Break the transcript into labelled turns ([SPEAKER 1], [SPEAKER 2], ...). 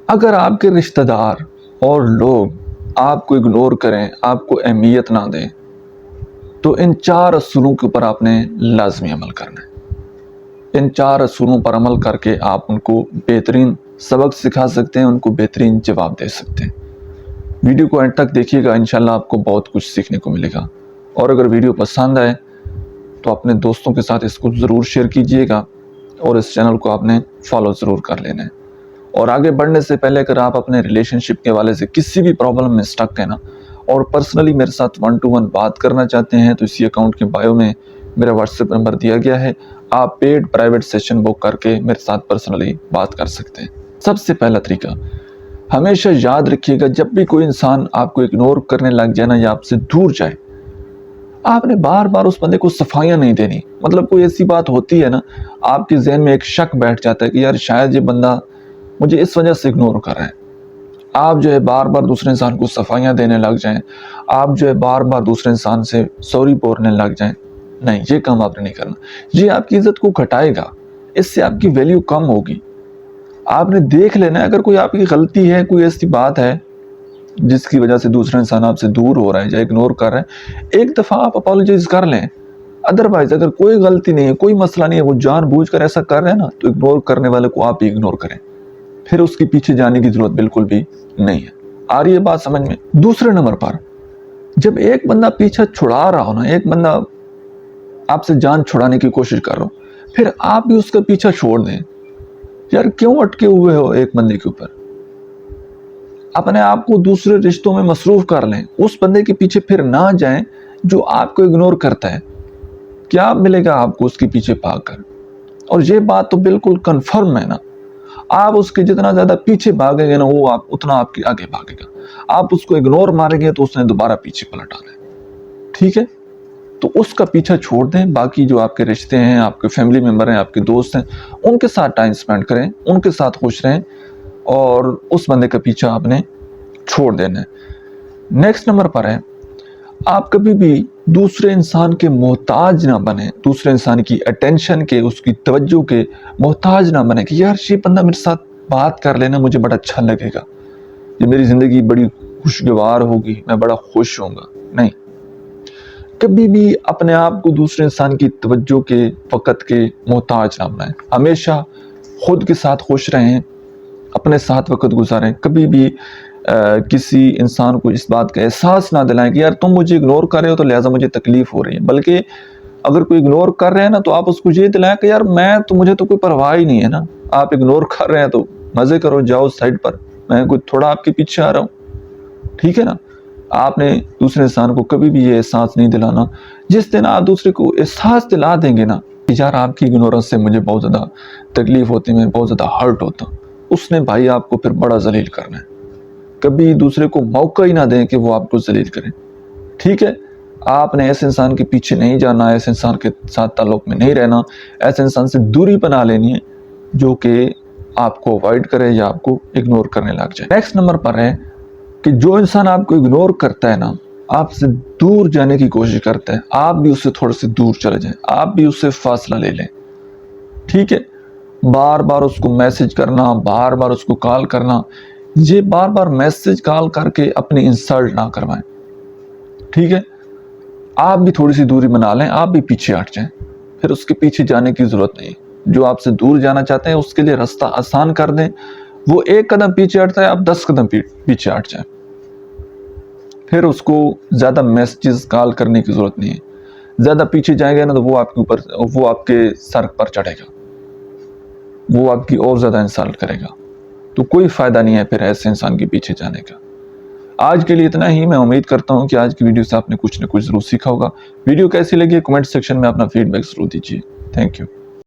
[SPEAKER 1] اگر آپ کے رشتہ دار اور لوگ آپ کو اگنور کریں، آپ کو اہمیت نہ دیں، تو ان 4 اصولوں کے اوپر آپ نے لازمی عمل کرنا ہے۔ ان 4 اصولوں پر عمل کر کے آپ ان کو بہترین سبق سکھا سکتے ہیں، ان کو بہترین جواب دے سکتے ہیں۔ ویڈیو کو اینڈ تک دیکھیے گا، انشاءاللہ آپ کو بہت کچھ سیکھنے کو ملے گا۔ اور اگر ویڈیو پسند آئے تو اپنے دوستوں کے ساتھ اس کو ضرور شیئر کیجئے گا، اور اس چینل کو آپ نے فالو ضرور کر لینا ہے۔ اور آگے بڑھنے سے پہلے اگر آپ اپنے ریلیشن شپ کے حوالے سے کسی بھی پرابلم میں سٹک ہیں نا، اور پرسنلی میرے ساتھ 1 to 1 بات کرنا چاہتے ہیں، تو اسی اکاؤنٹ کے بایو میں میرا واٹس ایپ نمبر دیا گیا ہے، آپ پیڈ پرائیویٹ سیشن بک کر کے میرے ساتھ پرسنلی بات کر سکتے ہیں۔ سب سے پہلا طریقہ، ہمیشہ یاد رکھیے گا، جب بھی کوئی انسان آپ کو اگنور کرنے لگ جائے نا، یا آپ سے دور جائے، آپ نے بار بار اس بندے کو صفائیاں نہیں دینی۔ مطلب کوئی ایسی بات ہوتی ہے نا، آپ کے ذہن میں ایک شک بیٹھ جاتا ہے کہ یار شاید یہ بندہ مجھے اس وجہ سے اگنور کر رہا ہے۔ آپ جو ہے بار بار دوسرے انسان کو صفائیاں دینے لگ جائیں، آپ جو ہے بار بار دوسرے انسان سے سوری بولنے لگ جائیں، نہیں، یہ کام آپ نے نہیں کرنا۔ یہ آپ کی عزت کو گھٹائے گا، اس سے آپ کی ویلیو کم ہوگی۔ آپ نے دیکھ لینا ہے، اگر کوئی آپ کی غلطی ہے، کوئی ایسی بات ہے جس کی وجہ سے دوسرا انسان آپ سے دور ہو رہا ہے یا اگنور کر رہا ہے، ایک دفعہ آپ اپالوجائز کر لیں۔ ادروائز اگر کوئی غلطی نہیں ہے، کوئی مسئلہ نہیں ہے، وہ جان بوجھ کر ایسا کر رہے ہیں نا، تو اگنور کرنے والے کو آپ ہی اگنور کریں، پھر اس کے پیچھے جانے کی ضرورت بالکل بھی نہیں ہے۔ آ رہی ہے بات سمجھ میں؟ دوسرے نمبر پر، جب ایک بندہ پیچھا چھڑا رہا ہو نا، ایک بندہ آپ سے جان چھڑانے کی کوشش کر رہا ہو، پھر آپ بھی اس کا پیچھا چھوڑ دیں۔ یار کیوں اٹکے ہوئے ہو ایک بندے کے اوپر؟ اپنے آپ کو دوسرے رشتوں میں مصروف کر لیں، اس بندے کے پیچھے پھر نہ جائیں جو آپ کو اگنور کرتا ہے۔ کیا ملے گا آپ کو اس کے پیچھے بھاگ کر؟ اور یہ بات تو بالکل کنفرم ہے نا، آپ اس کے جتنا زیادہ پیچھے بھاگیں گے نا، وہ اتنا آپ کے آگے بھاگے گا۔ آپ اس کو اگنور ماریں گے تو اس نے دوبارہ پیچھے پلٹ آنا ہے، ٹھیک ہے؟ تو اس کا پیچھا چھوڑ دیں، باقی جو آپ کے رشتے ہیں، آپ کے فیملی ممبر ہیں، آپ کے دوست ہیں، ان کے ساتھ ٹائم سپینڈ کریں، ان کے ساتھ خوش رہیں، اور اس بندے کا پیچھا آپ نے چھوڑ دینا ہے۔ نیکسٹ نمبر پر ہے، آپ کبھی بھی دوسرے انسان کے محتاج نہ بنیں، دوسرے انسان کی اٹینشن کے، اس کی توجہ کے محتاج نہ بنیں کہ یار یہ بندہ میرے ساتھ بات کر لینا، مجھے بڑا اچھا لگے گا، یہ میری زندگی بڑی خوشگوار ہوگی، میں بڑا خوش ہوں گا۔ نہیں، کبھی بھی اپنے آپ کو دوسرے انسان کی توجہ کے، وقت کے محتاج نہ بنائیں۔ ہمیشہ خود کے ساتھ خوش رہیں، اپنے ساتھ وقت گزاریں۔ کبھی بھی کسی انسان کو اس بات کا احساس نہ دلائیں کہ یار تم مجھے اگنور کر رہے ہو تو لہٰذا مجھے تکلیف ہو رہی ہے، بلکہ اگر کوئی اگنور کر رہے ہیں نا، تو آپ اس کو یہ دلائیں کہ یار مجھے تو کوئی پرواہ ہی نہیں ہے نا، آپ اگنور کر رہے ہیں تو مزے کرو، جاؤ سائڈ پر، میں کوئی تھوڑا آپ کے پیچھے آ رہا ہوں، ٹھیک ہے نا؟ آپ نے دوسرے انسان کو کبھی بھی یہ احساس نہیں دلانا۔ جس دن آپ دوسرے کو احساس دلا دیں گے نا کہ یار آپ کی اگنورنس سے مجھے بہت زیادہ تکلیف ہوتی ہے، میں بہت زیادہ ہرٹ ہوتا ہوں، اس نے بھائی آپ کو پھر بڑا ذلیل کرنا ہے۔ کبھی دوسرے کو موقع ہی نہ دیں کہ وہ آپ کو ذلیل کریں، ٹھیک ہے؟ آپ نے ایسے انسان کے پیچھے نہیں جانا، ایسے انسان کے ساتھ تعلق میں نہیں رہنا، ایسے انسان سے دوری بنا لینی ہے جو کہ آپ کو اوائڈ کرے یا آپ کو اگنور کرنے لگ جائے۔ نیکسٹ نمبر پر ہے کہ جو انسان آپ کو اگنور کرتا ہے نا، آپ سے دور جانے کی کوشش کرتا ہے، آپ بھی اس سے تھوڑے سے دور چلے جائیں، آپ بھی اس سے فاصلہ لے لیں، ٹھیک ہے؟ بار بار اس کو میسج کرنا، بار بار اس کو کال کرنا، یہ بار بار میسج کال کر کے اپنی انسلٹ نہ کروائیں، ٹھیک ہے؟ آپ بھی تھوڑی سی دوری بنا لیں، آپ بھی پیچھے ہٹ جائیں، پھر اس کے پیچھے جانے کی ضرورت نہیں۔ جو آپ سے دور جانا چاہتے ہیں اس کے لیے راستہ آسان کر دیں، وہ 1 قدم پیچھے ہٹتا ہے، آپ 10 قدم پیچھے ہٹ جائیں، پھر اس کو زیادہ میسیجز کال کرنے کی ضرورت نہیں ہے۔ زیادہ پیچھے جائیں گے نا تو وہ آپ کے سر پر چڑھے گا، وہ آپ کی اور زیادہ انسلٹ کرے گا، تو کوئی فائدہ نہیں ہے پھر ایسے انسان کے پیچھے جانے کا۔ آج کے لیے اتنا ہی۔ میں امید کرتا ہوں کہ آج کی ویڈیو سے آپ نے کچھ نہ کچھ ضرور سیکھا ہوگا۔ ویڈیو کیسی لگی کمنٹ سیکشن میں اپنا فیڈ بیک ضرور دیجیے۔ Thank you.